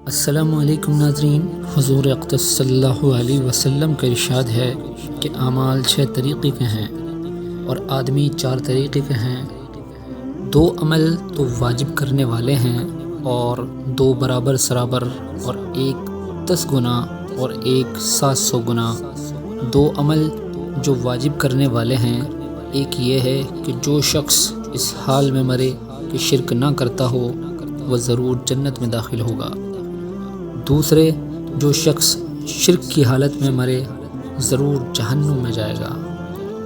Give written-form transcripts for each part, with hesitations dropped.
السلام علیکم ناظرین، حضور اقدس صلی اللہ علیہ وسلم کا ارشاد ہے کہ اعمال 6 طریقے کے ہیں اور آدمی 4 طریقے کے ہیں۔ 2 عمل تو واجب کرنے والے ہیں اور 2 برابر سرابر، اور 1 10 گنا اور 1 700 گنا۔ 2 عمل جو واجب کرنے والے ہیں، ایک یہ ہے کہ جو شخص اس حال میں مرے کہ شرک نہ کرتا ہو وہ ضرور جنت میں داخل ہوگا۔ دوسرے، جو شخص شرک کی حالت میں مرے ضرور جہنم میں جائے گا۔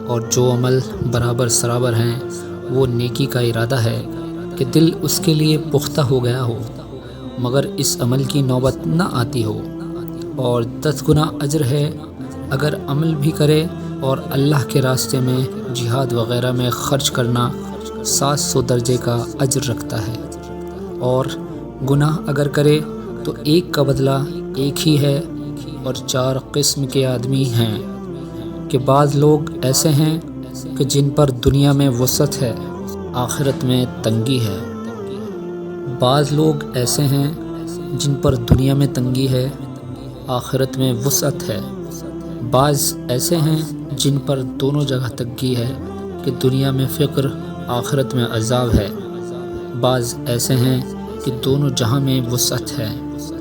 اور جو عمل برابر سرابر ہیں وہ نیکی کا ارادہ ہے کہ دل اس کے لیے پختہ ہو گیا ہو مگر اس عمل کی نوبت نہ آتی ہو، اور 10 گنا اجر ہے اگر عمل بھی کرے، اور اللہ کے راستے میں جہاد وغیرہ میں خرچ کرنا 700 درجے کا اجر رکھتا ہے۔ اور گناہ اگر کرے تو 1 کا بدلہ 1 ہی ہے۔ اور 4 قسم کے آدمی ہیں کہ بعض لوگ ایسے ہیں کہ جن پر دنیا میں وسعت ہے، آخرت میں تنگی ہے۔ بعض لوگ ایسے ہیں جن پر دنیا میں تنگی ہے، آخرت میں وسعت ہے۔ بعض ایسے ہیں جن پر دونوں جگہ تنگی ہے کہ دنیا میں فقر، آخرت میں عذاب ہے۔ بعض ایسے ہیں کہ دونوں جہاں میں وسعت ہے۔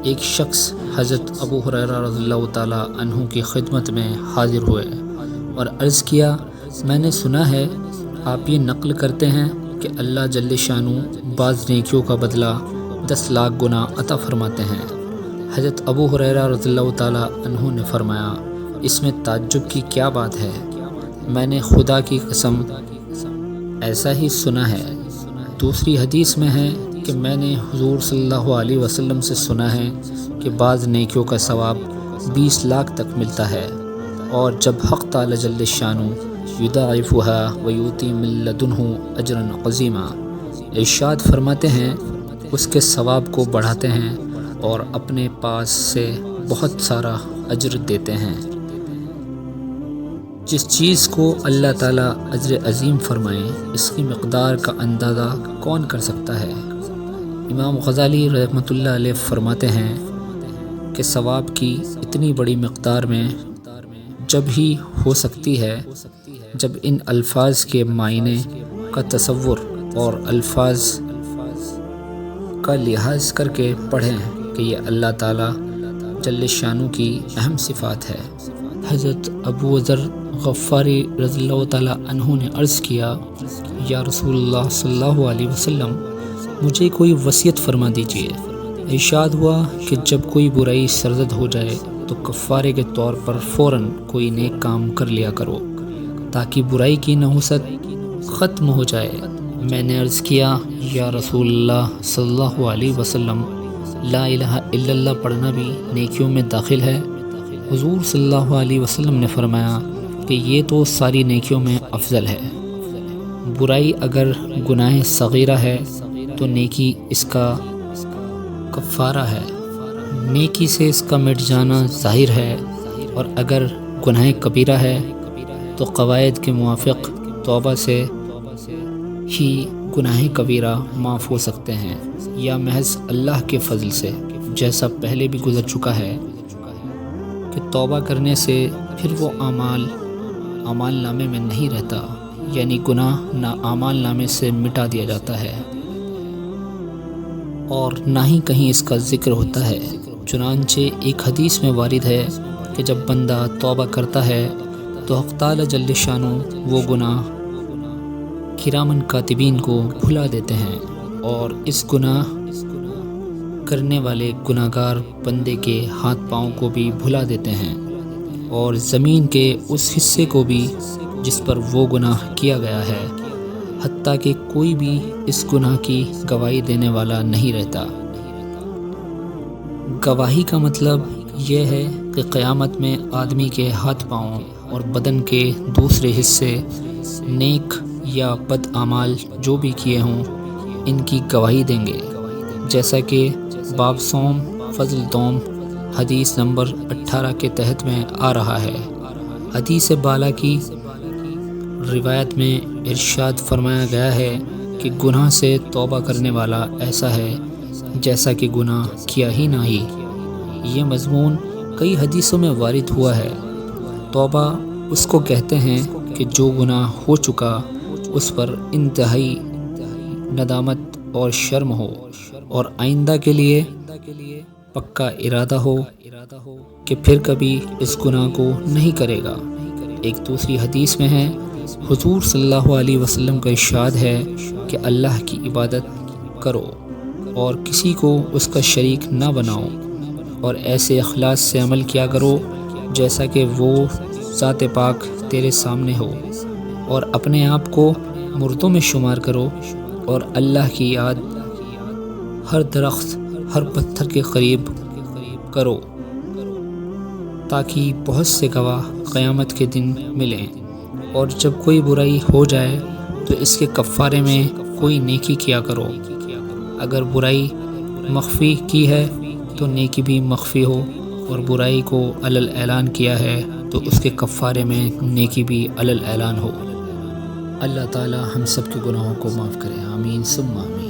ایک شخص حضرت ابو ہریرہ رضی اللہ تعالیٰ عنہ کی خدمت میں حاضر ہوئے اور عرض کیا، میں نے سنا ہے آپ یہ نقل کرتے ہیں کہ اللہ جل شانہ بعض نیکیوں کا بدلہ 10 لاکھ گنا عطا فرماتے ہیں۔ حضرت ابو ہریرہ رضی اللہ تعالیٰ عنہ نے فرمایا، اس میں تعجب کی کیا بات ہے؟ میں نے خدا کی قسم ایسا ہی سنا ہے۔ دوسری حدیث میں ہے کہ میں نے حضور صلی اللہ علیہ وسلم سے سنا ہے کہ بعض نیکیوں کا ثواب 20 لاکھ تک ملتا ہے، اور جب حق تعالی جل شانہ یضاعفها ویؤتی من لدنہ اجرا عظیما، ارشاد فرماتے ہیں اس کے ثواب کو بڑھاتے ہیں اور اپنے پاس سے بہت سارا اجر دیتے ہیں۔ جس چیز کو اللہ تعالیٰ اجر عظیم فرمائے اس کی مقدار کا اندازہ کون کر سکتا ہے؟ امام غزالی رحمۃ اللہ علیہ فرماتے ہیں کہ ثواب کی اتنی بڑی مقدار میں جب ہی ہو سکتی ہے جب ان الفاظ کے معنی کا تصور اور الفاظ کا لحاظ کر کے پڑھیں کہ یہ اللہ تعالیٰ جل شانہ کی اہم صفات ہے۔ حضرت ابو ذر غفاری رضی اللہ تعالیٰ عنہ نے عرض کیا، یا رسول اللہ صلی اللہ علیہ وسلم، مجھے کوئی وصیت فرما دیجیے۔ ارشاد ہوا کہ جب کوئی برائی سرزد ہو جائے تو کفارے کے طور پر فوراً کوئی نیک کام کر لیا کرو تاکہ برائی کی نحوست ختم ہو جائے۔ میں نے عرض کیا، یا رسول اللہ صلی اللہ علیہ وسلم، لا الہ الا اللہ پڑھنا بھی نیکیوں میں داخل ہے؟ حضور صلی اللہ علیہ وسلم نے فرمایا کہ یہ تو ساری نیکیوں میں افضل ہے۔ برائی اگر گناہ صغیرہ ہے تو نیکی اس کا کفارہ ہے، نیکی سے اس کا مٹ جانا ظاہر ہے، اور اگر گناہ کبیرہ ہے تو قواعد کے موافق توبہ سے ہی گناہ کبیرہ معاف ہو سکتے ہیں، یا محض اللہ کے فضل سے، جیسا پہلے بھی گزر چکا ہے کہ توبہ کرنے سے پھر وہ اعمال نامے میں نہیں رہتا، یعنی گناہ نہ اعمال نامے سے مٹا دیا جاتا ہے اور نہ ہی کہیں اس کا ذکر ہوتا ہے۔ چنانچہ ایک حدیث میں وارد ہے کہ جب بندہ توبہ کرتا ہے تو حق تعالی جل شانہ وہ گناہ کرامن کاتبین کو بھلا دیتے ہیں، اور اس گناہ کرنے والے گناہ گار بندے کے ہاتھ پاؤں کو بھی بھلا دیتے ہیں، اور زمین کے اس حصے کو بھی جس پر وہ گناہ کیا گیا ہے، حتیٰ کہ کوئی بھی اس گناہ کی گواہی دینے والا نہیں رہتا۔ گواہی کا مطلب یہ ہے کہ قیامت میں آدمی کے ہاتھ پاؤں اور بدن کے دوسرے حصے نیک یا بد اعمال جو بھی کیے ہوں ان کی گواہی دیں گے، جیسا کہ باب صوم فضل دوم حدیث نمبر 18 کے تحت میں آ رہا ہے۔ حدیث بالا کی روایت میں ارشاد فرمایا گیا ہے کہ گناہ سے توبہ کرنے والا ایسا ہے جیسا کہ گناہ کیا ہی نہ ہی۔ یہ مضمون کئی حدیثوں میں وارد ہوا ہے۔ توبہ اس کو کہتے ہیں کہ جو گناہ ہو چکا اس پر انتہائی ندامت اور شرم ہو، اور آئندہ کے لیے پکا ارادہ ہو کہ پھر کبھی اس گناہ کو نہیں کرے گا۔ ایک دوسری حدیث میں ہے، حضور صلی اللہ علیہ وسلم کا ارشاد ہے کہ اللہ کی عبادت کرو اور کسی کو اس کا شریک نہ بناؤ، اور ایسے اخلاص سے عمل کیا کرو جیسا کہ وہ ذات پاک تیرے سامنے ہو، اور اپنے آپ کو مردوں میں شمار کرو، اور اللہ کی یاد ہر درخت، ہر پتھر کے قریب کرو، تاکہ بہت سے گواہ قیامت کے دن ملیں۔ اور جب کوئی برائی ہو جائے تو اس کے کفارے میں کوئی نیکی کیا کرو۔ اگر برائی مخفی کی ہے تو نیکی بھی مخفی ہو، اور برائی کو علی اعلان کیا ہے تو اس کے کفارے میں نیکی بھی علی اعلان ہو۔ اللہ تعالی ہم سب کے گناہوں کو معاف کرے، آمین ثم آمین۔